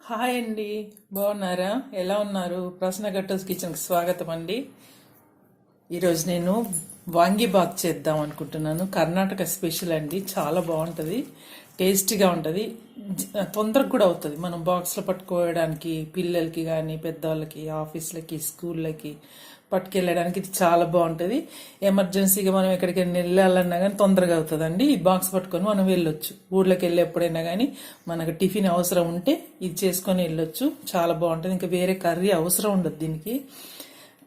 Hi అండి, బాగున్నారా? ఎలా ఉన్నారు? ప్రసన్న గట్టోస్ కిచెన్కి స్వాగతం అండి. ఈరోజు నేను వాంగీబాత్ చేద్దాం అనుకుంటున్నాను. కర్ణాటక స్పెషల్ అండి, చాలా బాగుంటుంది, టేస్టీగా ఉంటుంది, తొందరగా కూడా అవుతుంది. మనం బాక్స్లో పట్టుకోవడానికి పిల్లలకి కానీ పెద్దవాళ్ళకి ఆఫీస్లకి స్కూళ్ళకి పట్టుకెళ్ళడానికి ఇది చాలా బాగుంటుంది. ఎమర్జెన్సీగా మనం ఎక్కడికైనా వెళ్ళాలన్నా కానీ తొందరగా అవుతుందండి. ఈ బాక్స్ పట్టుకొని మనం వెళ్ళొచ్చు. ఊళ్ళోకి వెళ్ళి ఎప్పుడైనా కానీ మనకు టిఫిన్ అవసరం ఉంటే ఇది చేసుకొని వెళ్ళొచ్చు. చాలా బాగుంటుంది. ఇంకా వేరే కర్రీ అవసరం ఉండదు. దీనికి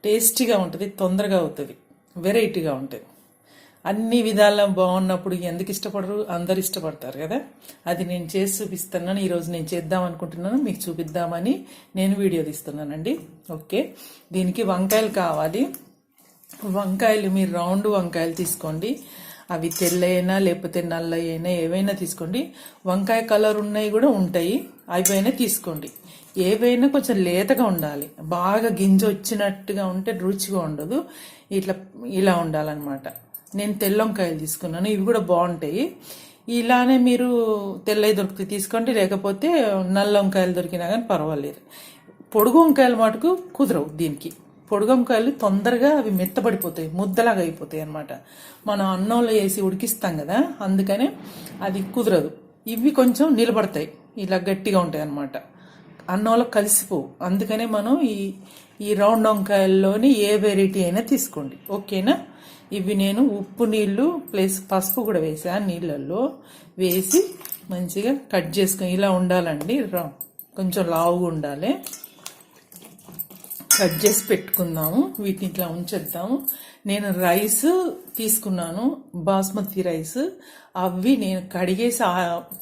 టేస్టీగా ఉంటుంది, తొందరగా అవుతుంది, వెరైటీగా ఉంటుంది. అన్ని విధాలా బాగున్నప్పుడు ఎందుకు ఇష్టపడరు? అందరు ఇష్టపడతారు కదా. అది నేను చేసి చూపిస్తున్నాను. ఈరోజు నేను చేద్దాం అనుకుంటున్నాను, మీకు చూపిద్దామని నేను వీడియో తీస్తున్నానండి. ఓకే, దీనికి వంకాయలు కావాలి. వంకాయలు మీరు రౌండ్ వంకాయలు తీసుకోండి. అవి తెల్లైనా లేకపోతే నల్ల అయినా ఏవైనా తీసుకోండి. వంకాయ కలర్ ఉన్నాయి కూడా ఉంటాయి, అవి తీసుకోండి. ఏవైనా కొంచెం లేతగా ఉండాలి, బాగా గింజ వచ్చినట్టుగా ఉంటే రుచిగా ఉండదు. ఇలా ఉండాలన్నమాట. నేను తెల్ల వంకాయలు తీసుకున్నాను, ఇవి కూడా బాగుంటాయి. ఇలానే మీరు తెల్లవి దొరికితే తీసుకోండి, లేకపోతే నల్ల వంకాయలు దొరికినా కానీ పర్వాలేదు. పొడుగు వంకాయలు మటుకు కుదరవు దీనికి. పొడుగు వంకాయలు తొందరగా అవి మెత్తబడిపోతాయి, ముద్దలాగా అయిపోతాయి అనమాట. మనం అన్నంలో వేసి ఉడికిస్తాం కదా, అందుకనే అది కుదరదు. ఇవి కొంచెం నిలబడతాయి, ఇలా గట్టిగా ఉంటాయి అనమాట, అన్నంలో కలిసిపోవు. అందుకనే మనం ఈ రౌండ్ వంకాయల్లోని ఏ వెరైటీ అయినా తీసుకోండి, ఓకేనా. ఇవి నేను ఉప్పు నీళ్ళు ప్లస్ పసుపు కూడా వేసా, నీళ్ళల్లో వేసి మంచిగా కట్ చేసుకొని ఇలా ఉండాలండి. కొంచెం లావుగా ఉండాలి. కట్ చేసి పెట్టుకుందాము. వీటిని ఇట్లా ఉంచేద్దాము. నేను రైస్ తీసుకున్నాను, బాస్మతి రైస్. అవి నేను కడిగేసి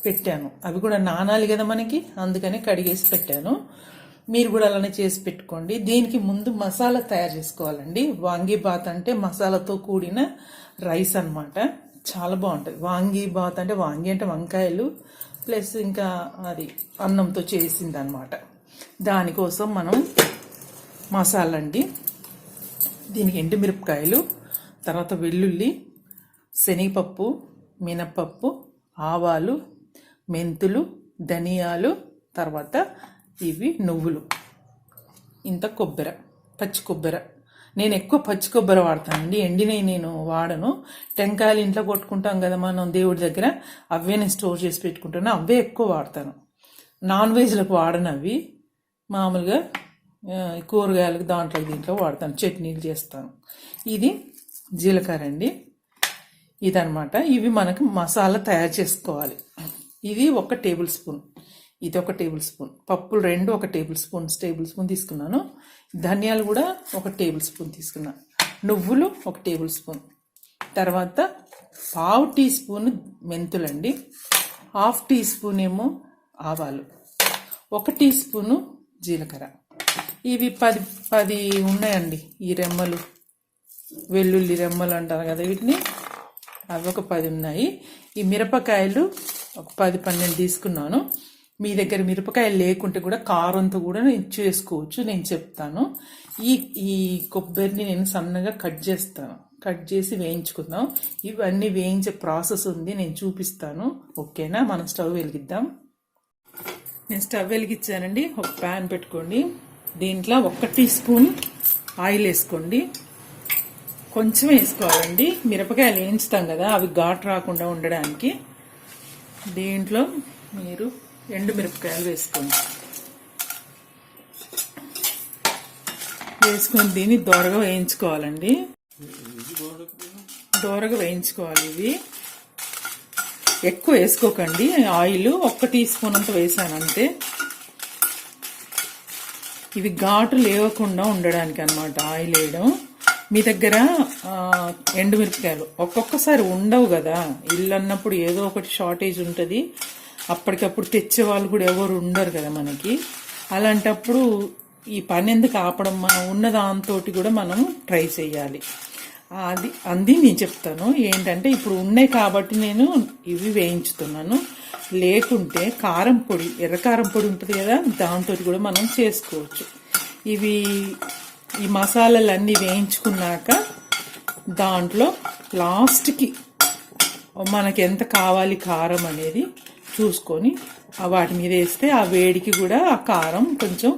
పెట్టాను. అవి కూడా నానాలి కదా మనకి, అందుకని కడిగేసి పెట్టాను. మీరు కూడా అలానే చేసి పెట్టుకోండి. దీనికి ముందు మసాలా తయారు చేసుకోవాలండి. వాంగీబాత్ అంటే మసాలాతో కూడిన రైస్ అనమాట, చాలా బాగుంటుంది. వాంగీబాత్ అంటే వాంగి అంటే వంకాయలు ప్లస్ ఇంకా అది అన్నంతో చేసింది అనమాట. దానికోసం మనం మసాలా అండి. దీనికి ఎండుమిరపకాయలు, తర్వాత వెల్లుల్లి, శనగపప్పు, మినపప్పు, ఆవాలు, మెంతులు, ధనియాలు, తర్వాత ఇవి నువ్వులు, ఇంత కొబ్బరి, పచ్చి కొబ్బరి. నేను ఎక్కువ పచ్చి కొబ్బరి వాడతానండి, ఎండినవి నేను వాడను. టెంకాయలు ఇంట్లో కొట్టుకుంటాం కదా మనం దేవుడి దగ్గర, అవే నేను స్టోర్ చేసి పెట్టుకుంటాను, అవే ఎక్కువ వాడతాను. నాన్ వెజ్లకు వాడను అవి, మామూలుగా కూరగాయలకు దీంట్లో వాడతాను, చట్నీలు చేస్తాను. ఇది జీలకర్ర అండి, ఇదనమాట. ఇవి మనకు మసాలా తయారు చేసుకోవాలి. ఇది 1 టేబుల్ స్పూన్, ఇది 1 టేబుల్ స్పూన్. పప్పులు 2 1 టేబుల్ స్పూన్ తీసుకున్నాను. ధనియాలు కూడా 1 టేబుల్ స్పూన్ తీసుకున్నాను. నువ్వులు 1 టేబుల్ స్పూన్. తర్వాత 1/2 టీ స్పూన్ మెంతులండి, 1/2 టీ స్పూన్ ఏమో ఆవాలు, 1 టీ స్పూను జీలకర్ర. ఇవి 10 ఉన్నాయండి ఈ రెమ్మలు, వెల్లుల్లి రెమ్మలు అంటారు కదా వీటిని, అవి ఒక 10 ఉన్నాయి. ఈ మిరపకాయలు ఒక 10-12 తీసుకున్నాను. మీ దగ్గర మిరపకాయలు లేకుంటే కూడా కారంతో కూడా నేను చేసుకోవచ్చు, నేను చెప్తాను. ఈ కొబ్బరిని నేను సన్నగా కట్ చేస్తాను, కట్ చేసి వేయించుకుందాం. ఇవన్నీ వేయించే ప్రాసెస్ ఉంది, నేను చూపిస్తాను, ఓకేనా. మనం స్టవ్ వెలిగిద్దాం. నేను స్టవ్ వెలిగించానండి. ఒక ప్యాన్ పెట్టుకోండి. దీంట్లో 1 టీ స్పూన్ ఆయిల్ వేసుకోండి. కొంచెం వేసుకోవాలండి, మిరపకాయలు వేయించుతాం కదా, అవి ఘాటు రాకుండా ఉండడానికి. దీంట్లో మీరు ఎండు మిరపకాయలు వేసుకోండి. వేసుకొని దీన్ని దోరగా వేయించుకోవాలండి, దోరగా వేయించుకోవాలి. ఇవి ఎక్కువ వేసుకోకండి ఆయిల్, 1 టీ స్పూన్ అంత వేసాను అంతే. ఇవి ఘాటు లేవకుండా ఉండడానికి అన్నమాట ఆయిల్ వేయడం. మీ దగ్గర ఎండుమిరపకాయలు ఒక్కొక్కసారి ఉండవు కదా, ఇల్లు అన్నప్పుడు ఏదో ఒకటి షార్టేజ్ ఉంటుంది, అప్పటికప్పుడు తెచ్చే వాళ్ళు కూడా ఎవరు ఉండరు కదా మనకి. అలాంటప్పుడు ఈ పని ఎందుకు ఆపడం, మనం ఉన్న దాంతో కూడా మనం ట్రై చేయాలి. అది నేను చెప్తాను. ఏంటంటే ఇప్పుడు ఉన్నాయి కాబట్టి నేను ఇవి వేయించుతున్నాను. లేకుంటే కారం పొడి, ఎర్రకారం పొడి ఉంటుంది కదా, దాంతో కూడా మనం చేసుకోవచ్చు. ఈ మసాలాలన్నీ వేయించుకున్నాక దాంట్లో లాస్ట్కి మనకి ఎంత కావాలి కారం అనేది చూసుకొని వాటి మీద వేస్తే ఆ వేడికి కూడా ఆ కారం కొంచెం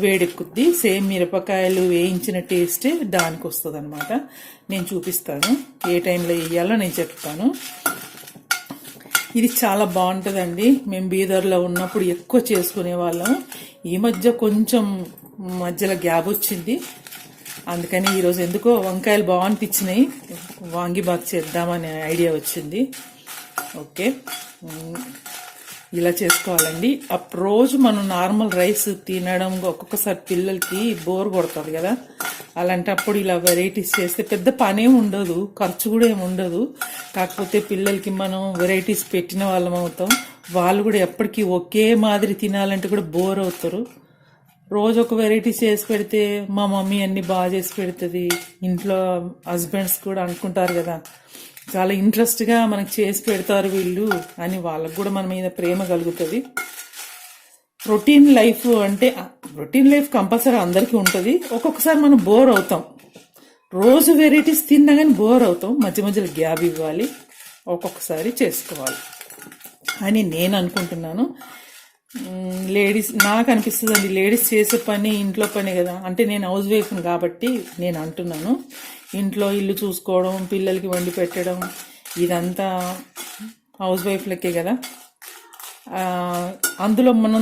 వేడెక్కుద్ది. సేమ్ మిరపకాయలు వేయించిన టేస్టే దానికి వస్తుంది అనమాట. నేను చూపిస్తాను, ఏ టైంలో వేయాలో నేను చెప్తాను. ఇది చాలా బాగుంటుందండి. మేము బీదర్లో ఉన్నప్పుడు ఎక్కువ చేసుకునే వాళ్ళం. ఈ మధ్య కొంచెం మధ్యలో గ్యాప్ వచ్చింది, అందుకని ఈరోజు ఎందుకో వంకాయలు బాగనిపించినాయి, వాంగిబాత్ చేద్దామనే ఐడియా వచ్చింది. ఓకే, ఇలా చేసుకోవాలండి. రోజు మనం నార్మల్ రైస్ తినడం ఒక్కొక్కసారి పిల్లలకి బోర్ కొడుతుంది కదా, అలాంటప్పుడు ఇలా వెరైటీస్ చేస్తే పెద్ద పనేం ఉండదు, ఖర్చు కూడా ఏమి ఉండదు. కాకపోతే పిల్లలకి మనం వెరైటీస్ పెట్టిన వాళ్ళం అవుతాం. వాళ్ళు కూడా ఎప్పటికీ ఒకే మాదిరి తినాలంటే కూడా బోర్ అవుతారు. రోజు ఒక వెరైటీ చేసి పెడితే మా మమ్మీ అన్ని బాగా చేసి పెడుతుంది, ఇంట్లో హస్బెండ్స్ కూడా అనుకుంటారు కదా, చాలా ఇంట్రెస్ట్గా మనకు చేసి పెడతారు వీళ్ళు అని వాళ్ళకు కూడా మన మీద ప్రేమ కలుగుతుంది. రొటీన్ లైఫ్ అంటే రొటీన్ లైఫ్ కంపల్సరీ అందరికీ ఉంటుంది. ఒక్కొక్కసారి మనం బోర్ అవుతాం, రోజు వెరైటీస్ తిన్నా కానీ బోర్ అవుతాం. మధ్య మధ్యలో గ్యాప్ ఇవ్వాలి, ఒక్కొక్కసారి చేసుకోవాలి అని నేను అనుకుంటున్నాను. లేడీస్ నాకు అనిపిస్తుంది అండి, లేడీస్ చేసే పని ఇంట్లో పని కదా. అంటే నేను హౌస్ వైఫ్ని కాబట్టి నేను అంటున్నాను, ఇంట్లో ఇల్లు చూసుకోవడం, పిల్లలకి వండి పెట్టడం, ఇదంతా హౌస్ వైఫ్లకే కదా. అందులో మనం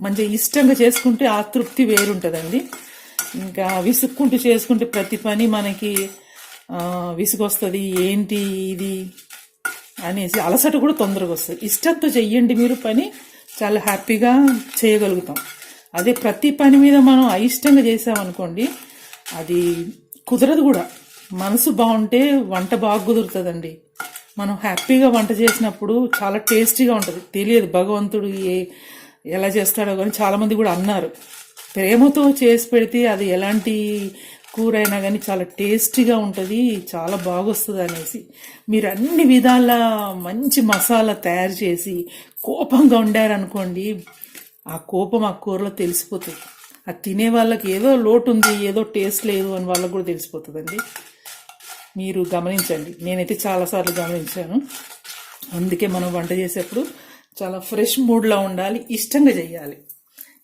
మంచిగా ఇష్టంగా చేసుకుంటే ఆ తృప్తి వేరుంటుందండి. ఇంకా విసుక్కుంటూ చేసుకుంటే ప్రతి పని మనకి విసుగొస్తుంది, ఏంటి ఇది అనేసి అలసట కూడా తొందరగా వస్తుంది. ఇష్టంతో చెయ్యండి మీరు పని, చాలా హ్యాపీగా చేయగలుగుతాం. అదే ప్రతి పని మీద మనం అయిష్టంగా చేసామనుకోండి అది కుదరదు కూడా. మనసు బాగుంటే వంట బాగా కుదురుతుందండి. మనం హ్యాపీగా వంట చేసినప్పుడు చాలా టేస్టీగా ఉంటుంది. తెలియదు భగవంతుడు ఎలా చేస్తాడో కానీ చాలామంది కూడా అన్నారు, ప్రేమతో చేసి పెడితే అది ఎలాంటి కూర అయినా కానీ చాలా టేస్టీగా ఉంటుంది, చాలా బాగొస్తుంది అనేసి. మీరు అన్ని విధాల మంచి మసాలా తయారు చేసి కోపంగా వండారనుకోండి, ఆ కోపం ఆ కూరలో తెలిసిపోతుంది. అది తినే వాళ్ళకి ఏదో లోటు ఉంది, ఏదో టేస్ట్ లేదు అని వాళ్ళకు కూడా తెలిసిపోతుందండి. మీరు గమనించండి, నేనైతే చాలాసార్లు గమనించాను. అందుకే మనం వంట చేసేప్పుడు చాలా ఫ్రెష్ మూడ్లో ఉండాలి, ఇష్టంగా చేయాలి.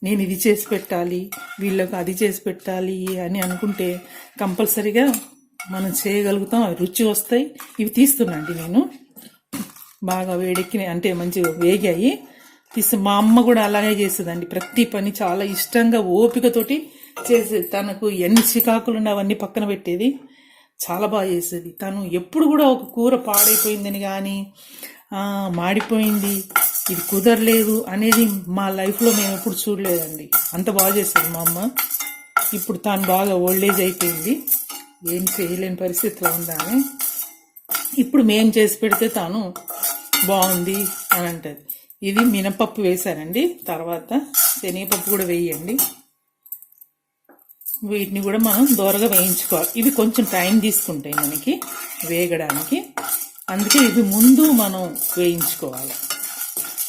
నేను ఇది చేసి పెట్టాలి, వీళ్ళకి అది చేసి పెట్టాలి అని అనుకుంటే కంపల్సరీగా మనం చేయగలుగుతాం, అవి రుచి వస్తాయి. ఇవి తీస్తున్నాండి నేను, బాగా వేడెక్కినాయి అంటే మంచిగా వేగాయి తీసి. మా అమ్మ కూడా అలాగే చేసేదండి, ప్రతి పని చాలా ఇష్టంగా ఓపికతోటి చేసేది. తనకు ఎన్ని చికాకులు అవన్నీ పక్కన పెట్టేది, చాలా బాగా చేసేది. తను ఎప్పుడు కూడా ఒక కూర పాడైపోయిందని కానీ మాడిపోయింది, ఇది కుదరలేదు అనేది మా లైఫ్లో మేము ఎప్పుడు చూడలేదండి. అంత బాగా చేసేది మా అమ్మ. ఇప్పుడు తాను బాగా ఓల్డేజ్ అయిపోయింది, ఏం చేయలేని పరిస్థితిలో ఉందాని. ఇప్పుడు మేం చేసి పెడితే తాను బాగుంది అని అంటది. ఇది మినపప్పు వేసానండి, తర్వాత శనగపప్పు కూడా వేయండి. వీటిని కూడా మనం దోరగా వేయించుకోవాలి. ఇవి కొంచెం టైం తీసుకుంటాయి మనకి వేగడానికి, అందుకే ఇవి ముందు మనం వేయించుకోవాలి.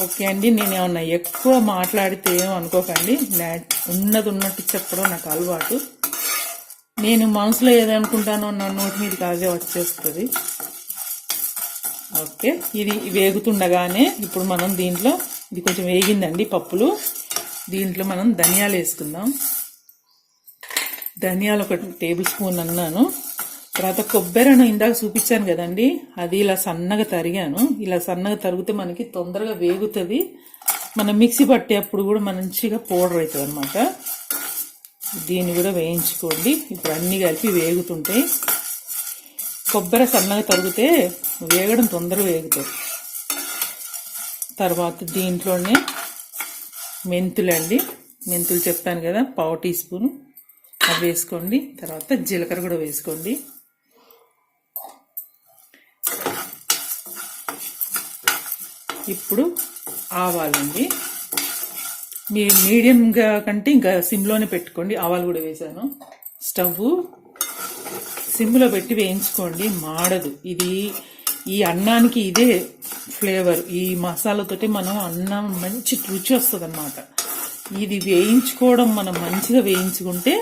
ఓకే అండి, నేను ఏమన్నా ఎక్కువ మాట్లాడితే ఏమో అనుకోకండి, ఉన్నది ఉన్నట్టు చెప్పడం నాకు అలవాటు. నేను మనసులో ఏదనుకుంటానో నా నోటి మీదకి అదే వచ్చేస్తుంది. ఓకే, ఇది వేగుతుండగానే ఇప్పుడు మనం దీంట్లో, ఇది కొంచెం వేగిందండి పప్పులు, దీంట్లో మనం ధనియాలు వేసుకుందాం. ధనియాలు 1 టేబుల్ స్పూన్ అన్నాను. తర్వాత కొబ్బరిను ఇందాక చూపించాను కదండి, అది ఇలా సన్నగా తరిగాను. ఇలా సన్నగా తరిగితే మనకి తొందరగా వేగుతుంది, మనం మిక్సీ పట్టేటప్పుడు కూడా మంచిగా పౌడర్ అవుతుంది అనమాట. దీన్ని కూడా వేయించుకోండి. ఇప్పుడు అన్నీ కలిపి వేగుతుంటాయి. కొబ్బరి సన్నగా తరిగితే వేగడం తొందరగా వేగుతుంది. తర్వాత దీంట్లోనే మెంతులండి, మెంతులు చెప్పాను కదా, 1/4 టీ స్పూన్ అవి వేసుకోండి. తర్వాత జీలకర్ర కూడా వేసుకోండి. ఇప్పుడు ఆవాలండి, మీరు మీడియంగా కంటే ఇంకా సిమ్లోనే పెట్టుకోండి. ఆవాలు కూడా వేసాను. స్టవ్ సిమ్లో పెట్టి వేయించుకోండి, మాడదు. ఇది ఈ అన్నానికి ఇదే ఫ్లేవర్, ఈ మసాలాతోటి మనం అన్నం మంచి రుచి వస్తుంది అన్నమాట. ఇది వేయించుకోవడం మనం మంచిగా వేయించుకుంటే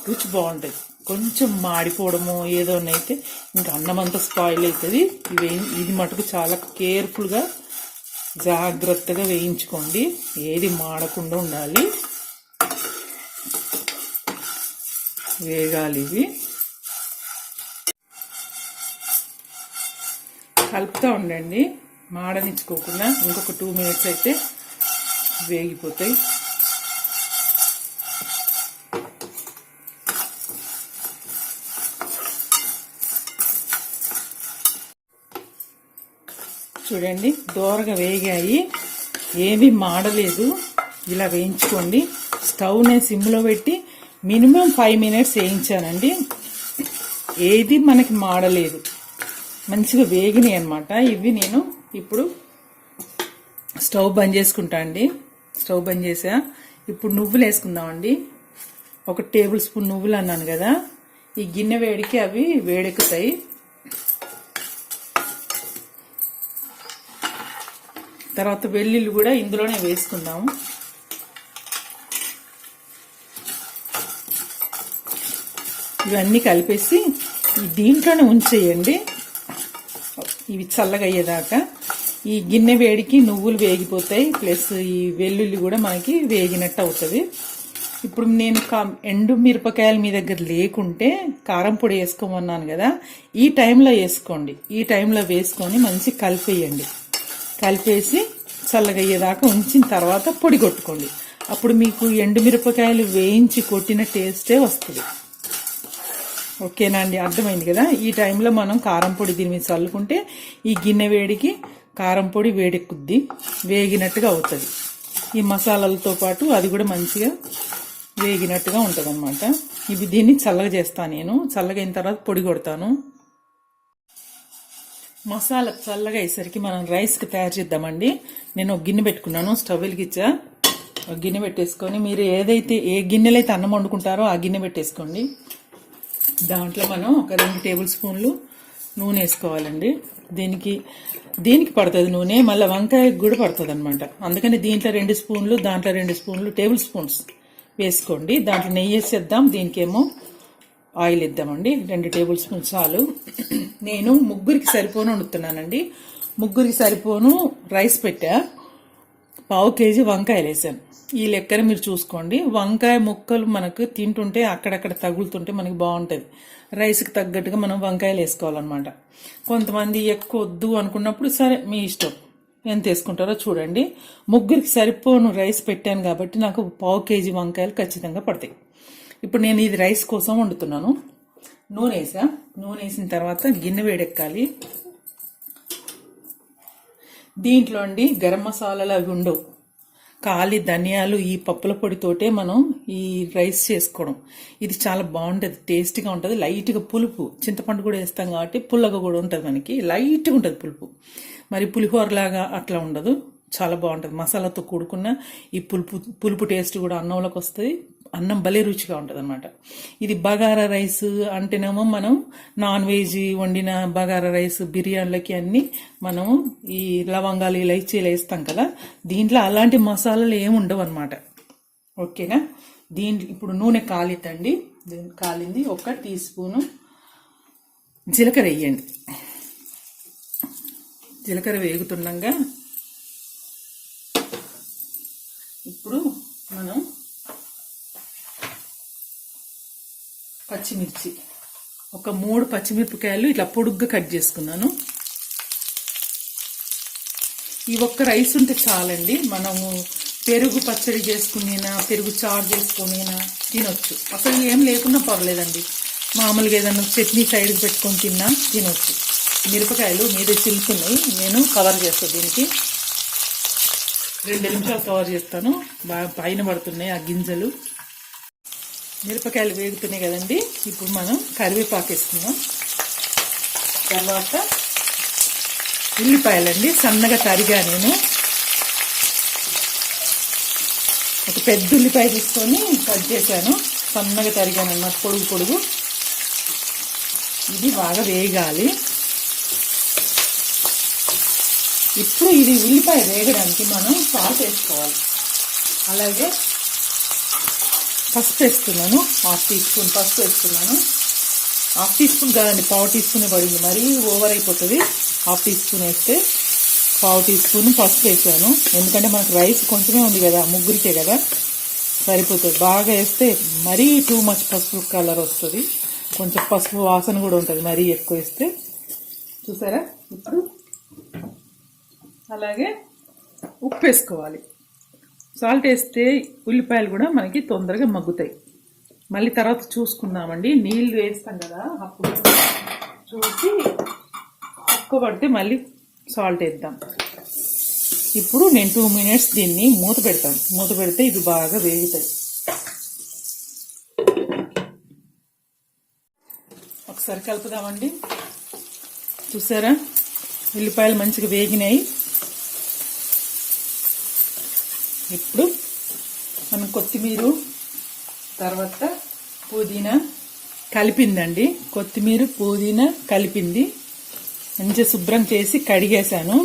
రుచి బాగుంటుంది. కొంచెం మాడిపోవడము ఏదోనైతే ఇంకా అన్నం అంతా స్పాయిల్ అవుతుంది. ఇది మటుకు చాలా కేర్ఫుల్గా జాగ్రత్తగా వేయించుకోండి, ఏది మాడకుండా ఉండాలి. వేగాలి ఇవి. కలుపుతూ ఉండండి, మాడనిచ్చుకోకుండా. ఇంకొక 2 minutes అయితే వేగిపోతాయి. చూడండి, దోరగా వేగాయి, ఏవి మాడలేదు. ఇలా వేయించుకోండి. స్టవ్ నేను సిమ్లో పెట్టి మినిమం 5 minutes వేయించానండి. ఏది మనకి మాడలేదు, మంచిగా వేగినాయి అన్నమాట ఇవి. నేను ఇప్పుడు స్టవ్ బంద్ చేసుకుంటా అండి. స్టవ్ బంద్ చేసా. ఇప్పుడు నువ్వులు వేసుకుందామండి. 1 tablespoon నువ్వులు అన్నాను కదా, ఈ గిన్నె వేడికి అవి వేడెక్కుతాయి. తర్వాత వెల్లుల్లి కూడా ఇందులోనే వేసుకుందాము. ఇవన్నీ కలిపేసి దీంట్లోనే ఉంచేయండి, ఇవి చల్లగా అయ్యేదాకా. ఈ గిన్నె వేడికి నువ్వులు వేగిపోతాయి, ప్లస్ ఈ వెల్లుల్లి కూడా మనకి వేగినట్టు అవుతుంది. ఇప్పుడు నేను ఎండు మిరపకాయలు మీ దగ్గర లేకుంటే కారం పొడి వేసుకోమన్నాను కదా, ఈ టైంలో వేసుకోండి. ఈ టైంలో వేసుకొని మంచి కలిపేయండి. కలిపేసి చల్లగా అయ్యేదాకా ఉంచిన తర్వాత పొడి కొట్టుకోండి. అప్పుడు మీకు ఎండుమిరపకాయలు వేయించి కొట్టిన టేస్టే వస్తుంది. ఓకేనా అండి, అర్థమైంది కదా. ఈ టైంలో మనం కారం పొడి దీని మీద చల్లుకుంటే ఈ గిన్నె వేడికి కారం పొడి వేడెక్కుద్ది, వేగినట్టుగా అవుతుంది. ఈ మసాలాలతో పాటు అది కూడా మంచిగా వేగినట్టుగా ఉంటుంది అన్నమాట. ఇవి దీన్ని చల్లగా చేస్తాను నేను. చల్లగా అయిన తర్వాత పొడి కొడతాను. మసాలా చల్లగా అయ్యేసరికి మనం రైస్కి తయారు చేద్దామండి. నేను ఒక గిన్నె పెట్టుకున్నాను, స్టవ్ వెలిగించా. ఒక గిన్నె పెట్టేసుకొని మీరు ఏ గిన్నెలో అయితే అన్నం వండుకుంటారో ఆ గిన్నె పెట్టేసుకోండి. దాంట్లో మనం ఒక 2 tablespoons నూనె వేసుకోవాలండి. దీనికి పడుతుంది నూనె, మళ్ళీ వంకాయకి కూడా పడుతుంది అనమాట. అందుకని దీంట్లో 2 spoons, దాంట్లో 2 tablespoons వేసుకోండి. దాంట్లో నెయ్యి వేసేద్దాం, దీనికేమో ఆయిల్ ఇద్దామండి. 2 tablespoons చాలు. నేను 3 సరిపోను వండుతున్నానండి. 3 సరిపోను రైస్ పెట్టా, 1/2 kg వంకాయలు వేసాను. ఈ లెక్కన మీరు చూసుకోండి. వంకాయ ముక్కలు మనకు తింటుంటే అక్కడక్కడ తగులుతుంటే మనకి బాగుంటుంది. రైస్కి తగ్గట్టుగా మనం వంకాయలు వేసుకోవాలన్నమాట. కొంతమంది ఎక్కువ వద్దు అనుకున్నప్పుడు సరే మీ ఇష్టం, ఎంత వేసుకుంటారో చూడండి. 3 సరిపోను రైస్ పెట్టాను కాబట్టి నాకు 1/2 kg వంకాయలు ఖచ్చితంగా పడతాయి. ఇప్పుడు నేను ఇది రైస్ కోసం వండుతున్నాను. నూనె వేసా. నూనె వేసిన తర్వాత గిన్నె వేడెక్కాలి. దీంట్లో అండి గరం మసాలాలు అవి ఉండవు, ఖాళీ ధనియాలు, ఈ పప్పుల పొడితోటే మనం ఈ రైస్ చేసుకోవడం. ఇది చాలా బాగుంటుంది, టేస్టీగా ఉంటుంది. లైట్గా పులుపు, చింతపండు కూడా వేస్తాం కాబట్టి పుల్లగా కూడా ఉంటుంది, మనకి లైట్గా ఉంటుంది పులుపు. మరి పులిహోరలాగా అట్లా ఉండదు, చాలా బాగుంటుంది. మసాలాతో కూడుకున్న ఈ పులుపు టేస్ట్ కూడా అన్నంలోకి వస్తుంది. అన్నం భలే రుచిగా ఉంటుంది అనమాట. ఇది బగారా రైస్ అంటేనేమో మనం నాన్ వెజ్ వండిన బగారా రైస్, బిర్యానీలకి అన్ని మనము ఈ లవంగాలు, ఇలైచీలు వేస్తాం కదా, దీంట్లో అలాంటి మసాలాలు ఏమి ఉండవు అనమాట. ఓకేనా. ఇప్పుడు నూనె కాలిద్దండి. కాలింది. 1 teaspoon జీలకర్ర వేయండి. జీలకర్ర వేగుతుండగా ఇప్పుడు మనం పచ్చిమిర్చి, ఒక 3 పచ్చిమిరపకాయలు ఇట్లా పొడుగ్గా కట్ చేసుకున్నాను. ఈ ఒక్క రైస్ ఉంటే చాలండి. మనము పెరుగు పచ్చడి చేసుకునేనా, పెరుగు చారు చేసుకునేనా తినొచ్చు. అసలు ఏం లేకున్నా పర్లేదండి. మామూలుగా ఏదన్నా చట్నీ సైడ్కి పెట్టుకొని తిన్నా తినొచ్చు. మిరపకాయలు మీదే చిలుకున్నాయి, నేను కవర్ చేస్తాను. దీనికి 2 నిమిషాలు కవర్ చేస్తాను. బాగా పైన పడుతున్నాయి ఆ గింజలు. మిరపకాయలు వేగుతున్నాయి కదండి. ఇప్పుడు మనం కరివేపాకు వేసుకుందాం. తర్వాత ఉల్లిపాయలండి, సన్నగా తరిగా నేను ఒక పెద్ద ఉల్లిపాయ తీసుకొని కట్ చేశాను, సన్నగా తరిగాను అన్నమాట, పొడుగు. ఇది బాగా వేగాలి. ఇప్పుడు ఇది ఉల్లిపాయ వేగడానికి మనం సాల్ట్ వేసుకోవాలి. అలాగే పసుపు వేస్తున్నాను, 1/2 teaspoon పసుపు వేస్తున్నాను. 1/2 teaspoon కాదండి, 1/4 teaspoon పడింది, మరీ ఓవర్ అయిపోతుంది. 1/2 teaspoon వేస్తే పావు టీ స్పూన్ పసుపు వేసాను. ఎందుకంటే మనకు రైస్ కొంచెమే ఉంది కదా, ముగ్గురికే కదా, సరిపోతుంది. బాగా వేస్తే మరీ టూ మచ్ పసుపు కలర్ వస్తుంది, కొంచెం పసుపు వాసన కూడా ఉంటుంది మరీ ఎక్కువ వేస్తే. చూసారా? ఇప్పుడు అలాగే ఉప్పు వేసుకోవాలి. సాల్ట్ వేస్తే ఉల్లిపాయలు కూడా మనకి తొందరగా మగ్గుతాయి. మళ్ళీ తర్వాత చూసుకుందామండి, నీళ్ళు వేస్తాం కదా, అప్పుడు చూసి ఎక్కువ పడితే మళ్ళీ సాల్ట్ వేద్దాం. ఇప్పుడు నేను 2 minutes దీన్ని మూత పెడతాను. మూత పెడితే ఇవి బాగా వేగుతాయి. ఒకసారి కలుపుదామండి. చూసారా? ఉల్లిపాయలు మంచిగా వేగినాయి. ఇప్పుడు మనం కొత్తిమీర, తర్వాత పుదీనా కలిపిందండి. కొత్తిమీర పుదీనా కలిపింది మంచిగా శుభ్రం చేసి కడిగేశాను.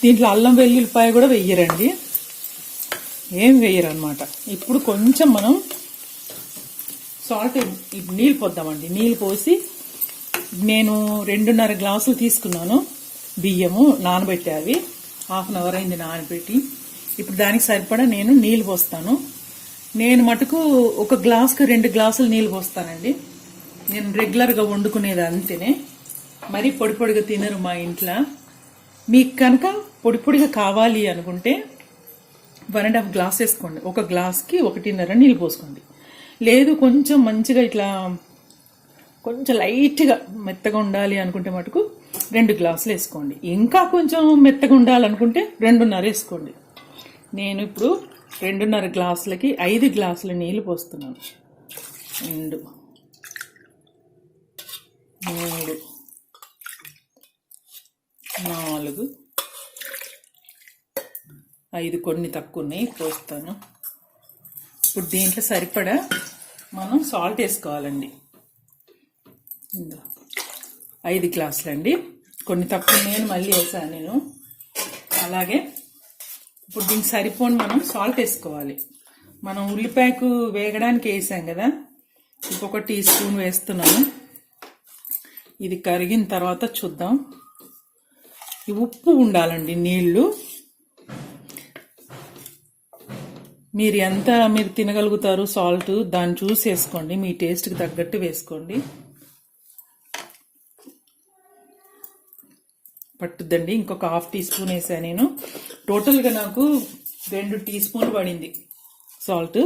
దీంట్లో అల్లం వెల్లుల్లిపాయ కూడా వెయ్యరండి, ఏం వెయ్యరు అనమాట. ఇప్పుడు కొంచెం మనం సాల్ట్, నీళ్ళు పోద్దామండి. నీళ్ళు పోసి నేను 2.5 గ్లాసులు తీసుకున్నాను బియ్యము, నానబెట్టావి. 1/2 hour అయింది నానబెట్టి. ఇప్పుడు దానికి సరిపడా నేను నీళ్ళు పోస్తాను. నేను మటుకు 1 గ్లాసుకు 2 గ్లాసులు నీళ్ళు పోస్తానండి. నేను రెగ్యులర్గా వండుకునేది అంతేనే, మరీ పొడి పొడిగా తినరు మా ఇంట్లో. మీకు కనుక పొడి పొడిగా కావాలి అనుకుంటే 1.5 గ్లాస్ వేసుకోండి. 1 గ్లాస్కి 1.5 నీళ్ళు పోసుకోండి. లేదు కొంచెం మంచిగా ఇట్లా కొంచెం లైట్గా మెత్తగా ఉండాలి అనుకుంటే మటుకు 2 గ్లాసులు వేసుకోండి. ఇంకా కొంచెం మెత్తగా ఉండాలనుకుంటే 2.5 వేసుకోండి. నేను ఇప్పుడు 2.5 గ్లాసులకి 5 గ్లాసుల నీళ్ళు పోస్తున్నాను. 2, 3, 4, 5 కొన్ని తక్కువ ఉన్నాయి, పోస్తాను. ఇప్పుడు దీంట్లో సరిపడా మనం సాల్ట్ వేసుకోవాలండి. 5 గ్లాసులు అండి, కొన్ని తక్కువ నేను మళ్ళీ వేసాను నేను. అలాగే ఇప్పుడు దీనికి సరిపోని మనం సాల్ట్ వేసుకోవాలి. మనం ఉల్లిపాయకు వేగడానికి వేసాం కదా, ఇంకొక టీ స్పూన్ వేస్తున్నాను. ఇది కరిగిన తర్వాత చూద్దాం. ఈ ఉప్పు ఉండాలండి, నీళ్లు మీరు ఎంత మీరు తినగలుగుతారు సాల్ట్ దాన్ని చూసి వేసుకోండి, మీ టేస్ట్కి తగ్గట్టు వేసుకోండి. పట్టుద్దండి, ఇంకొక 1/2 టీ స్పూన్ వేసాను నేను. టోటల్గా నాకు 2 టీ స్పూన్లు పడింది సాల్ట్.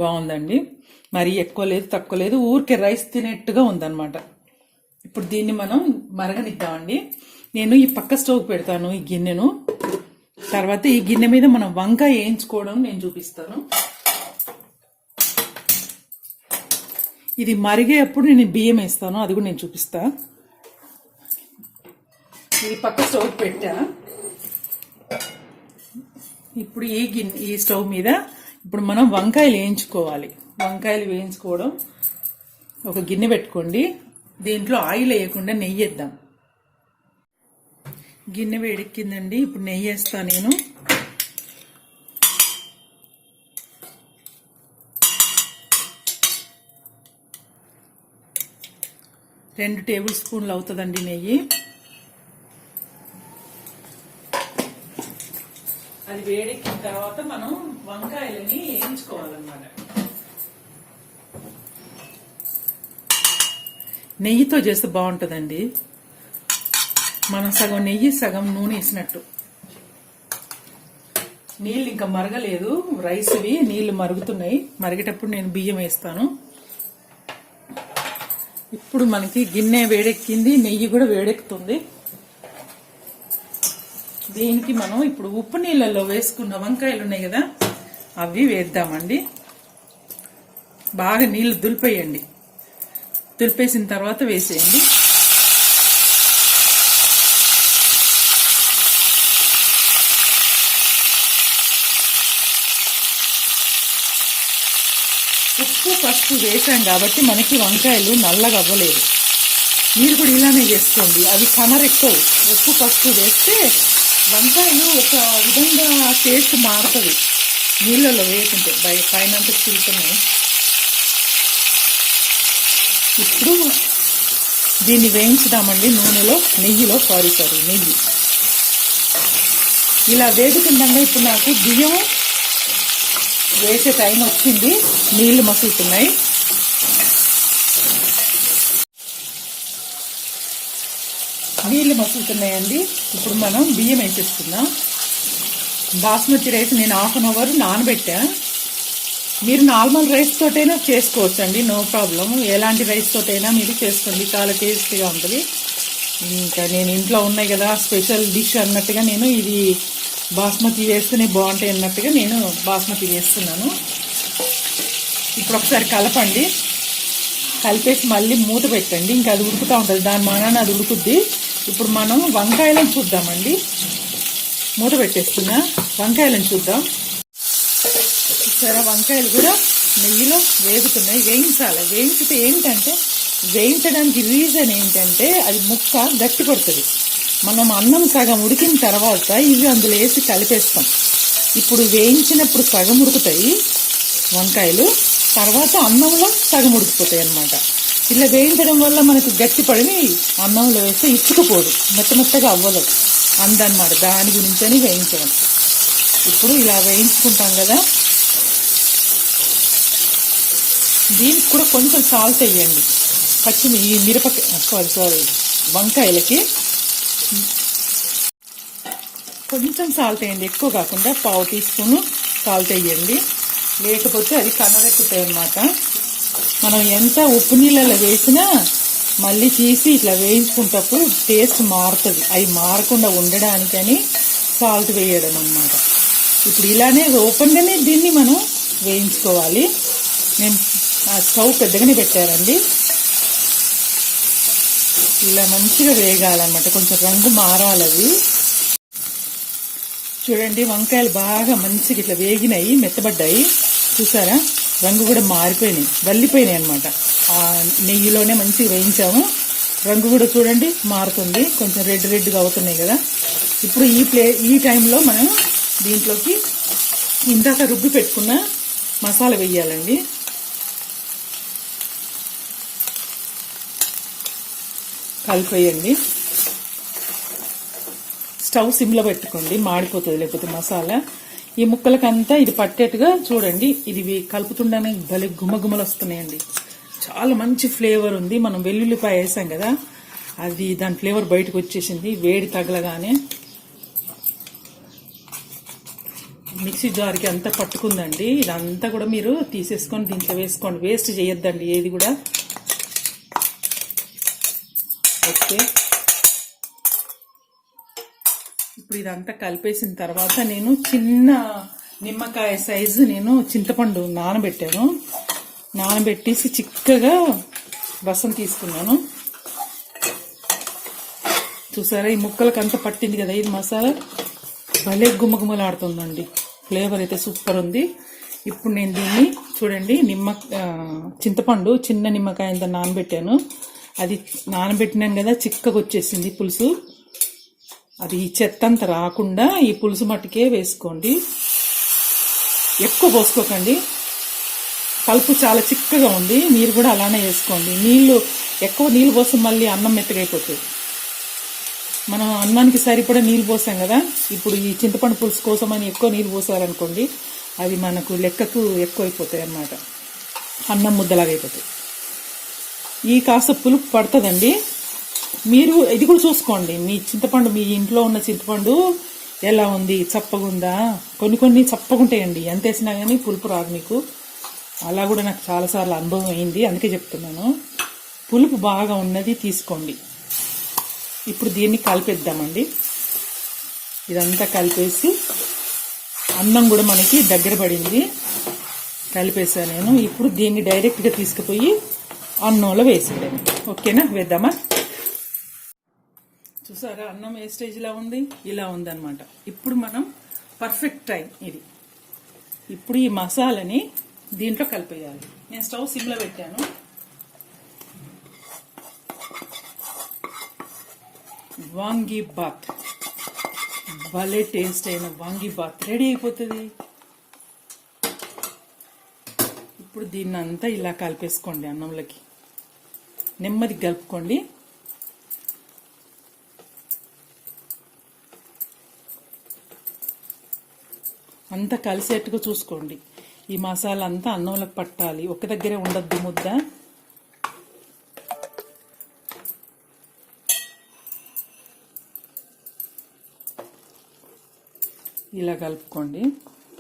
బాగుందండి, మరి ఎక్కువ లేదు తక్కువ లేదు, ఊరికే రైస్ తినేట్టుగా ఉందన్నమాట. ఇప్పుడు దీన్ని మనం మరగనిద్దామండి. నేను ఈ పక్క స్టవ్ పెడతాను ఈ గిన్నెను. తర్వాత ఈ గిన్నె మీద మనం వంకాయ వేయించుకోవడం నేను చూపిస్తాను. ఇది మరిగేటప్పుడు నేను బియ్యం వేస్తాను, అది కూడా నేను చూపిస్తా. ఇది పక్క స్టవ్ పెట్టా. ఇప్పుడు ఈ స్టవ్ మీద ఇప్పుడు మనం వంకాయలు వేయించుకోవాలి. వంకాయలు వేయించుకోవడం, ఒక గిన్నె పెట్టుకోండి. దీంట్లో ఆయిల్ వేయకుండా నెయ్యి వేద్దాం. గిన్నె వేడెక్కిందండి, ఇప్పుడు నెయ్యి వేస్తా నేను. రెండు టేబుల్ స్పూన్లు అవుతుందండి నెయ్యి. అది వేడెక్కిన తర్వాత మనం వంకాయలని వేయించుకోవాలన్నమాట. నెయ్యితో చేస్తే బాగుంటుందండి. మనం సగం నెయ్యి సగం నూనె వేసినట్టు. నీళ్ళు ఇంకా మరగలేదు, రైస్వి నీళ్లు మరుగుతున్నాయి. మరిగేటప్పుడు నేను బియ్యం వేస్తాను. ఇప్పుడు మనకి గిన్నె వేడెక్కింది, నెయ్యి కూడా వేడెక్కుతుంది. దీనికి మనం ఇప్పుడు ఉప్పు నీళ్ళల్లో వేసుకున్న వంకాయలు ఉన్నాయి కదా, అవి వేద్దామండి. బాగా నీళ్లు దులిపేయండి, దులిపేసిన తర్వాత వేసేయండి. ఉప్పు పసుపు వేసాం కాబట్టి మనకి వంకాయలు నల్లగా అవ్వలేదు. మీరు కూడా ఇలానే చేసుకోండి, అవి కలర్ ఎక్కువ. ఉప్పు పసుపు వేస్తే వంకాయలు ఒక విధంగా టేస్ట్ మారుతుంది. నీళ్ళలో వేయకుంటే పైన అంతా చిలుతున్నాయి. ఇప్పుడు దీన్ని వేయించుదామండి నెయ్యిలో నెయ్యి. ఇలా వేగుతుండగా ఇప్పుడు నాకు బియ్యం వేసే టైం వచ్చింది. నీళ్లు మసులుతున్నాయి. నీళ్లు మసులుతున్నాయండి. ఇప్పుడు మనం బియ్యం వేసేసుకుందాం. బాస్మతి రైస్ నేను 1/2 అవర్ నానబెట్టా. మీరు నార్మల్ రైస్ తోటైనా చేసుకోవచ్చు అండి, నో ప్రాబ్లం. ఎలాంటి రైస్ తోటైనా మీరు చేసుకోండి, చాలా టేస్టీగా ఉంటుంది. ఇంకా నేను ఇంట్లో ఉన్నాయి కదా స్పెషల్ డిష్ అన్నట్టుగా నేను ఇది బాస్మతి వేస్తేనే బాగుంటాయి అన్నట్టుగా నేను బాస్మతి వేస్తున్నాను. ఇప్పుడు ఒకసారి కలపండి. కలిపేసి మళ్ళీ మూత పెట్టండి. ఇంకా అది ఉడుకుతూ ఉంటుంది, దాని మానాన అది ఉడుకుద్ది. ఇప్పుడు మనం వంకాయలను చూద్దామండి. మూత పెట్టేస్తున్నా, వంకాయలను చూద్దాం. సరే, వంకాయలు కూడా నెయ్యిలో వేగుతున్నాయి. వేయించితే ఏంటంటే, వేయించడానికి రీజన్ ఏంటంటే అది ముక్క గట్టి పడుతుంది. మనం అన్నం సగం ఉడికిన తర్వాత ఇవి అందులో వేసి కలిపేస్తాం. ఇప్పుడు వేయించినప్పుడు సగం ఉడుకుతాయి వంకాయలు, తర్వాత అన్నంలో సగం ఉడికిపోతాయి అన్నమాట. ఇలా వేయించడం వల్ల మనకు గట్టి పడి అన్నంలో వేస్తే ఇచ్చుకుపోదు, మెత్తగా అవ్వదు అందన్నమాట. దాని గురించని వేయించడం. ఇప్పుడు ఇలా వేయించుకుంటాం కదా, దీనికి కూడా కొంచెం సాల్ట్ వేయండి. వంకాయలకి కొంచెం సాల్ట్ వేయండి, ఎక్కువ కాకుండా 1/2 టీ స్పూన్ సాల్ట్ వేయండి. లేకపోతే అది కనరెక్కుతాయి అన్నమాట. మనం ఎంత ఉప్పు నీళ్ళలో వేసినా మళ్ళీ తీసి ఇట్లా వేయించుకుంటప్పుడు టేస్ట్ మారుతుంది. అవి మారకుండా ఉండడానికని సాల్ట్ వేయడం అన్నమాట. ఇప్పుడు ఇలానే ఓపెన్గానే దీన్ని మనం వేయించుకోవాలి. నేను స్టవ్ పెద్దగానే పెట్టారండి. ఇలా మంచిగా వేగాలన్నమాట, కొంచెం రంగు మారాలి. అది చూడండి, వంకాయలు బాగా మంచిగా ఇట్లా వేగినాయి, మెత్తబడ్డాయి. చూసారా, రంగు కూడా మారిపోయినాయి, వల్లిపోయినాయి అన్నమాట. ఆ నెయ్యిలోనే మంచిగా వేయించాము. రంగు కూడా చూడండి మారుతుంది, కొంచెం రెడ్గా అవుతున్నాయి కదా. ఇప్పుడు ఈ టైంలో మనం దీంట్లోకి ఇందాక రుబ్బి పెట్టుకున్న మసాలా వేయాలండి. కలిపేయండి. స్టవ్ సిమ్లో పెట్టుకోండి, మాడిపోతుంది లేకపోతే మసాలా. ఈ ముక్కలకంతా ఇది పట్టేట్టుగా చూడండి. ఇది కలుపుతుండగానే భలే గుమగుమలు వస్తున్నాయండి. చాలా మంచి ఫ్లేవర్ ఉంది. మనం వెల్లుల్లిపాయ వేసాం కదా, అది దాని ఫ్లేవర్ బయటకు వచ్చేసింది. వేడి తగలగానే మిక్సీ జార్కి అంతా పట్టుకుందండి. ఇదంతా కూడా మీరు తీసేసుకొని దీంట్లో వేసుకోండి, వేస్ట్ చేయొద్దండి ఏది కూడా. ఓకే, ఇప్పుడు ఇదంతా కలిపేసిన తర్వాత నేను చిన్న నిమ్మకాయ సైజు చింతపండు నానబెట్టేసి చిక్కగా రసం తీసుకున్నాను. చూసారా, ఈ ముక్కలకు అంతా పట్టింది కదా ఇది మసాలా. భలే గుమగుమలాడుతుందండి, ఫ్లేవర్ అయితే సూపర్ ఉంది. ఇప్పుడు నేను దీన్ని చూడండి, చింతపండు చిన్న నిమ్మకాయ అంతా నానబెట్టాను. అది నానబెట్టినాను కదా, చిక్కగా వచ్చేసింది పులుసు. అది ఈ చెత్త అంతా రాకుండా ఈ పులుసు మట్టుకే వేసుకోండి, ఎక్కువ పోసుకోకండి. కలుపు చాలా చిక్కగా ఉంది, మీరు కూడా అలానే వేసుకోండి. ఎక్కువ నీళ్ళు పోసి మళ్ళీ అన్నం మెత్తగైపోతుంది. మనం అన్నానికి సరిపడా నీళ్ళు పోసాం కదా, ఇప్పుడు ఈ చింతపండు పులుసు కోసం అని ఎక్కువ నీళ్ళు పోసారనుకోండి, అది మనకు లెక్కకు ఎక్కువ అయిపోతాయి అన్నమాట, అన్నం ముద్దలాగైపోతాయి. ఈ కాస్త పులుపు పడుతుందండి. మీరు ఇది కూడా చూసుకోండి, మీ ఇంట్లో ఉన్న చింతపండు ఎలా ఉంది, చప్పగుందా. కొన్ని చప్పగుంటాయండి, ఎంత వేసినా కానీ పులుపు రాదు మీకు. అలా కూడా నాకు చాలాసార్లు అనుభవం అయింది, అందుకే చెప్తున్నాను. పులుపు బాగా ఉన్నది తీసుకోండి. ఇప్పుడు దీన్ని కలిపేద్దామండి. ఇదంతా కలిపేసి అన్నం కూడా మనకి దగ్గర పడింది, కలిపేసాను నేను. ఇప్పుడు దీన్ని డైరెక్ట్గా తీసుకుపోయి అన్నంలో వేసేయడం. ఓకేనా, వేద్దామా. చూసారా, అన్నం ఏ స్టేజ్లా ఉంది, ఇలా ఉందన్నమాట. ఇప్పుడు మనం పర్ఫెక్ట్ టైం ఇది. ఇప్పుడు ఈ మసాలాని దీంట్లో కలిపేయాలి. నేను స్టవ్ సిమ్లో పెట్టాను. వాంగి బాత్, భలే టేస్ట్ అయిన వాంగి బాత్ రెడీ అయిపోతుంది. ఇప్పుడు దీన్ని అంతా ఇలా కలిపేసుకోండి. అన్నంలోకి నెమ్మది కలుపుకోండి. అంతా కలిసేట్టుగా చూసుకోండి. ఈ మసాలా అంతా అన్నంలోకి పట్టాలి. ఒక దగ్గరే ఉండద్దు ముద్ద. ఇలా కలుపుకోండి.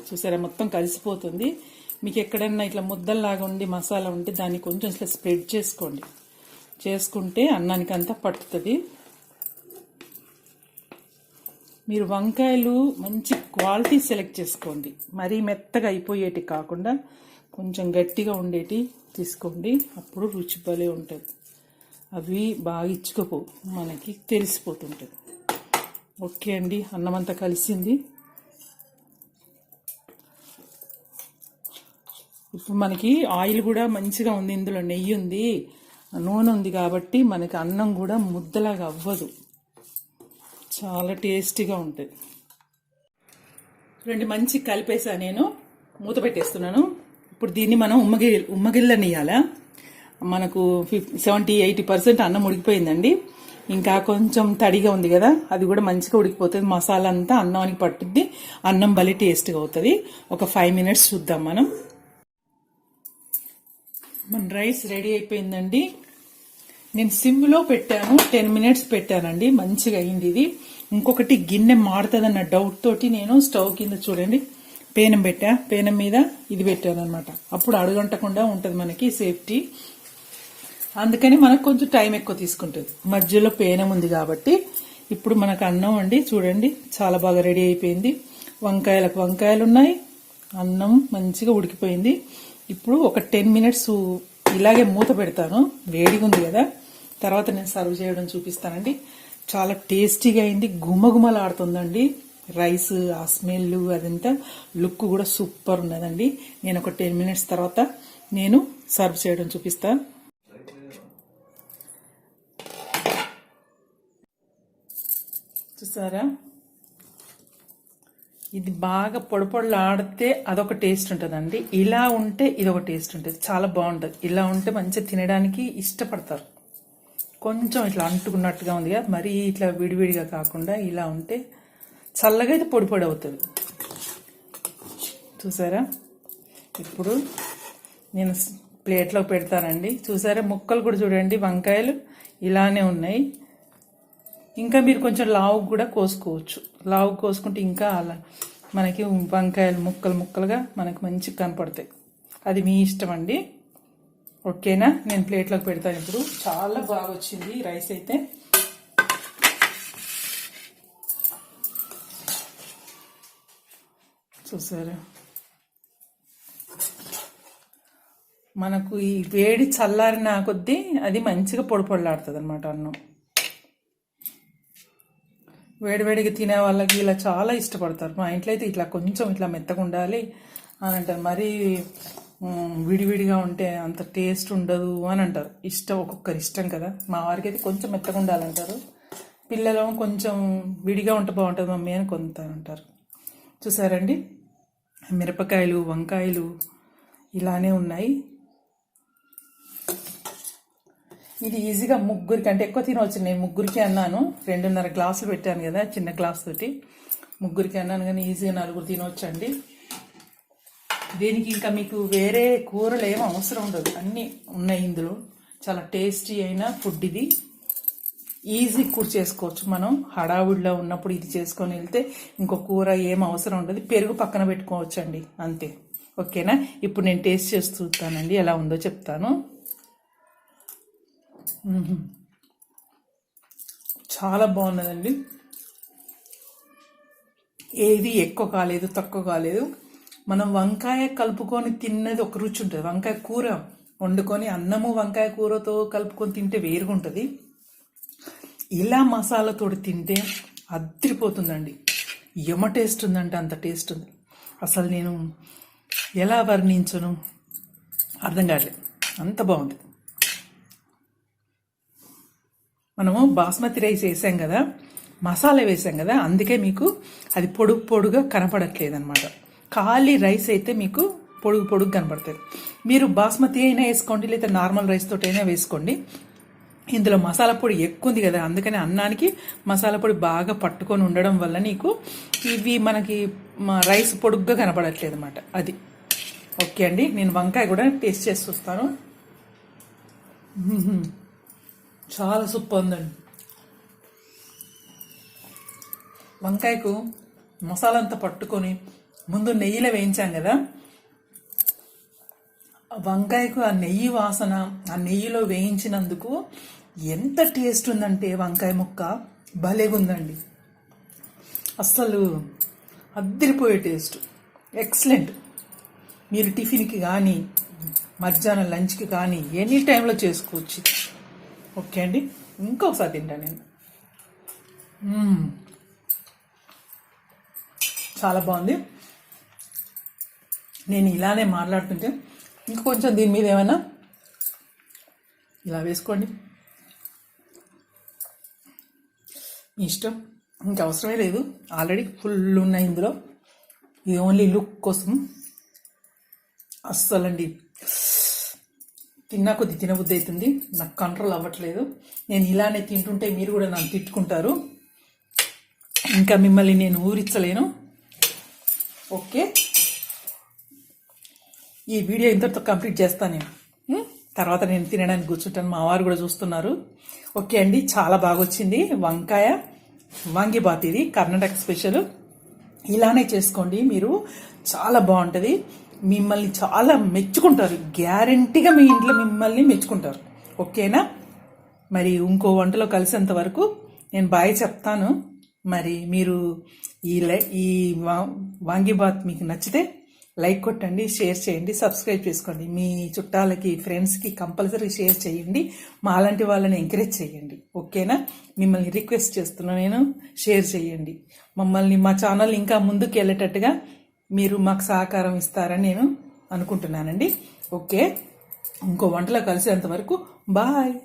చూసారా, మొత్తం కలిసిపోతుంది. మీకు ఎక్కడన్నా ఇట్లా ముద్దల్లాగా ఉండి మసాలా ఉంటే దాన్ని కొంచెం ఇట్లా స్ప్రెడ్ చేసుకోండి. చేసుకుంటే అన్నానికి అంతా పట్టుతుంది. మీరు వంకాయలు మంచి క్వాలిటీ సెలెక్ట్ చేసుకోండి. మరీ మెత్తగా అయిపోయేటి కాకుండా కొంచెం గట్టిగా ఉండేటి తీసుకోండి. అప్పుడు రుచి భలే ఉంటుంది. అవి బాగా ఇచ్చుకోపో, మనకి తెలిసిపోతుంటుంది. ఓకే అండి, అన్నం అంతా కలిసింది. ఇప్పుడు మనకి ఆయిల్ కూడా మంచిగా ఉంది, ఇందులో నెయ్యి ఉంది, నూనె ఉంది కాబట్టి మనకి అన్నం కూడా ముద్దలాగా అవ్వదు, చాలా టేస్టీగా ఉంటుంది. చూడండి, మంచి కలిపేసా. నేను మూత పెట్టేస్తున్నాను. ఇప్పుడు దీన్ని మనం ఉమ్మగిల్లనియాలా. మనకు 70-80% అన్నం ఉడికిపోయిందండి. ఇంకా కొంచెం తడిగా ఉంది కదా, అది కూడా మంచిగా ఉడికిపోతుంది. మసాలా అంతా అన్నానికి పట్టుద్ది, అన్నం భలే టేస్ట్గా అవుతుంది. ఒక 5 minutes చూద్దాం మనం. మన రైస్ రెడీ అయిపోయిందండి. నేను సిమ్లో పెట్టాను, 10 minutes పెట్టానండి. మంచిగా అయింది ఇది. ఇంకొకటి గిన్నె మాడుతుందన్న డౌట్ తోటి నేను స్టవ్ కింద చూడండి పేనం పెట్టా, పేనం మీద ఇది పెట్టాను అనమాట. అప్పుడు అడుగంటకుండా ఉంటుంది మనకి సేఫ్టీ. అందుకని మనకు కొంచెం టైం ఎక్కువ తీసుకుంటుంది. మధ్యలో పేనం ఉంది కాబట్టి ఇప్పుడు మనకు అన్నం అండి. చూడండి, చాలా బాగా రెడీ అయిపోయింది. వంకాయలకు వంకాయలు ఉన్నాయి, అన్నం మంచిగా ఉడికిపోయింది. ఇప్పుడు ఒక 10 minutes ఇలాగే మూత పెడతాను, వేడిగా ఉంది కదా. తర్వాత నేను సర్వ్ చేయడం చూపిస్తానండి. చాలా టేస్టీగా అయింది, గుమగుమలాడుతుందండి రైస్. ఆ స్మెల్ అదంతా లుక్ కూడా సూపర్ ఉన్నదండి. నేను ఒక 10 minutes తర్వాత నేను సర్వ్ చేయడం చూపిస్తా. చూసారా, ఇది బాగా పొడిపొడలాడితే అదొక టేస్ట్ ఉంటుందండి. ఇలా ఉంటే ఇదొక టేస్ట్ ఉంటుంది, చాలా బాగుంటుంది. ఇలా ఉంటే మంచిగా తినడానికి ఇష్టపడతారు. కొంచెం ఇట్లా అంటుకున్నట్టుగా ఉంది కదా, మరీ ఇట్లా విడివిడిగా కాకుండా ఇలా ఉంటే చల్లగా అయితే పొడి పొడి అవుతుంది. చూసారా, ఇప్పుడు నేను ప్లేట్లో పెడతానండి. చూసారా, ముక్కలు కూడా చూడండి, వంకాయలు ఇలానే ఉన్నాయి. ఇంకా మీరు కొంచెం లావు కూడా కోసుకోవచ్చు. లావు కోసుకుంటే ఇంకా అలా మనకి వంకాయలు ముక్కలు ముక్కలుగా మనకు మంచిగా కనపడతాయి. అది మీ ఇష్టం అండి. ఓకేనా, నేను ప్లేట్లోకి పెడతాను ఇప్పుడు. చాలా బాగా వచ్చింది రైస్ అయితే. చూసారా, మనకు ఈ వేడి చల్లారిన కొద్దీ అది మంచిగా పొడి పొడిలాడుతుంది అనమాట అన్నం. వేడివేడిగా తినే వాళ్ళకి ఇలా చాలా ఇష్టపడతారు. మా ఇంట్లో అయితే ఇట్లా కొంచెం ఇట్లా మెత్తగా ఉండాలి అని అంటారు. మరీ విడివిడిగా ఉంటే అంత టేస్ట్ ఉండదు అని అంటారు. ఇష్టం, ఒక్కొక్కరి ఇష్టం కదా. మా వారికి అయితే కొంచెం మెత్తగా ఉండాలంటారు. పిల్లలు కొంచెం విడిగా ఉంటే బాగుంటుంది మమ్మీ అని కొంత అంటారు. చూసారండి, మిరపకాయలు వంకాయలు ఇలానే ఉన్నాయి. ఇది ఈజీగా ముగ్గురికి అంటే ఎక్కువ తినవచ్చు. నేను ముగ్గురికి అన్నాను, 2.5 గ్లాసులు పెట్టాను కదా చిన్న గ్లాస్ తోటి. ముగ్గురికి అన్నాను కానీ ఈజీగా 4 తినవచ్చండి. దీనికి ఇంకా మీకు వేరే కూరలు ఏం అవసరం ఉండదు, అన్నీ ఉన్నాయి ఇందులో. చాలా టేస్టీ అయిన ఫుడ్ ఇది. ఈజీ కూర చేసుకోవచ్చు. మనం హడావుడిలో ఉన్నప్పుడు ఇది చేసుకొని వెళ్తే ఇంకో కూర ఏం అవసరం ఉండదు. పెరుగు పక్కన పెట్టుకోవచ్చండి, అంతే. ఓకేనా, ఇప్పుడు నేను టేస్ట్ చేసి చూస్తానండి, ఎలా ఉందో చెప్తాను. చాలా బాగున్నదండి. ఏది ఎక్కువ కాలేదు, తక్కువ కాలేదు. మనం వంకాయ కలుపుకొని తిన్నది ఒక రుచి ఉంటుంది. వంకాయ కూర వండుకొని అన్నము వంకాయ కూరతో కలుపుకొని తింటే వేరుగా ఉంటుంది. ఇలా మసాలాతో తింటే అదిరిపోతుందండి. ఎమ టేస్ట్ ఉందంటే అంత టేస్ట్ ఉంది. అసలు నేను ఎలా వర్ణించను అర్థం కావట్లేదు, అంత బాగుంది. మనము బాస్మతి రైస్ వేసాం కదా, మసాలా వేసాం కదా, అందుకే మీకు అది పొడుగా కనపడట్లేదు అనమాట. ఖాళీ రైస్ అయితే మీకు పొడుగు పొడుగు కనబడుతుంది. మీరు బాస్మతి అయినా వేసుకోండి, లేదా నార్మల్ రైస్ తోటి అయినా వేసుకోండి. ఇందులో మసాలా పొడి ఎక్కువ ఉంది కదా, అందుకని అన్నానికి మసాలా పొడి బాగా పట్టుకొని ఉండడం వల్ల నీకు ఇవి మనకి రైస్ పొడుగ్గా కనపడట్లేదు అన్నమాట. అది ఓకే అండి. నేను వంకాయ కూడా టేస్ట్ చేసి చూస్తాను. చాలా సూపర్ ఉందండి. వంకాయకు మసాలా అంతా పట్టుకొని ముందు నెయ్యిలో వేయించాం కదా, వంకాయకు ఆ నెయ్యి వాసన, ఆ నెయ్యిలో వేయించినందుకు ఎంత టేస్ట్ ఉందంటే వంకాయ ముక్క భలేగుందండి. అస్సలు అద్దరిపోయే టేస్ట్, ఎక్సలెంట్. మీరు టిఫిన్కి కానీ మధ్యాహ్నం లంచ్కి కానీ ఎనీ టైంలో చేసుకోవచ్చు. ఓకే అండి, ఇంకొకసారి తింటాను నేను. చాలా బాగుంది. నేను ఇలానే మాట్లాడుతుంటే ఇంకొంచెం దీని మీద ఏమైనా ఇలా వేసుకోండి, మీ ఇష్టం. ఇంక అవసరమే లేదు, ఆల్రెడీ ఫుల్ ఉన్నాయి ఇందులో. ఇది ఓన్లీ లుక్ కోసం. అస్సలండి తిన్నా కొద్ది తినబుద్ధి అవుతుంది, నాకు కంట్రోల్ అవ్వట్లేదు. నేను ఇలానే తింటుంటే మీరు కూడా నన్ను తిట్టుకుంటారు, ఇంకా మిమ్మల్ని నేను ఊరించలేను. ఓకే, ఈ వీడియో ఇంతటితో కంప్లీట్ చేస్తాను నేను. తర్వాత నేను తినడానికి కూర్చుంటాను, మా వారు కూడా చూస్తున్నారు. ఓకే అండి, చాలా బాగా వచ్చింది వంకాయ వాంగిబాత్. ఇది కర్ణాటక స్పెషల్. ఇలానే చేసుకోండి మీరు, చాలా బాగుంటుంది. మిమ్మల్ని చాలా మెచ్చుకుంటారు, గ్యారంటీగా మీ ఇంట్లో మిమ్మల్ని మెచ్చుకుంటారు. ఓకేనా? మరి ఇంకో వంటలో కలిసేంత వరకు నేను బాయ్ చెప్తాను. మరి మీరు ఈ వాంగిబాత్ మీకు నచ్చితే లైక్ కొట్టండి, షేర్ చేయండి, సబ్స్క్రైబ్ చేసుకోండి. మీ చుట్టాలకి, ఫ్రెండ్స్కి కంపల్సరీ షేర్ చేయండి. మా అలాంటి వాళ్ళని ఎంకరేజ్ చేయండి. ఓకేనా? మిమ్మల్ని రిక్వెస్ట్ చేస్తున్నాను నేను, షేర్ చేయండి. మమ్మల్ని, మా ఛానల్ ఇంకా ముందుకు వెళ్ళేటట్టుగా మీరు మాకు సహకారం ఇస్తారని నేను అనుకుంటున్నానండి. ఓకే, ఇంకో వంటలో కలిసేంత వరకు బాయ్.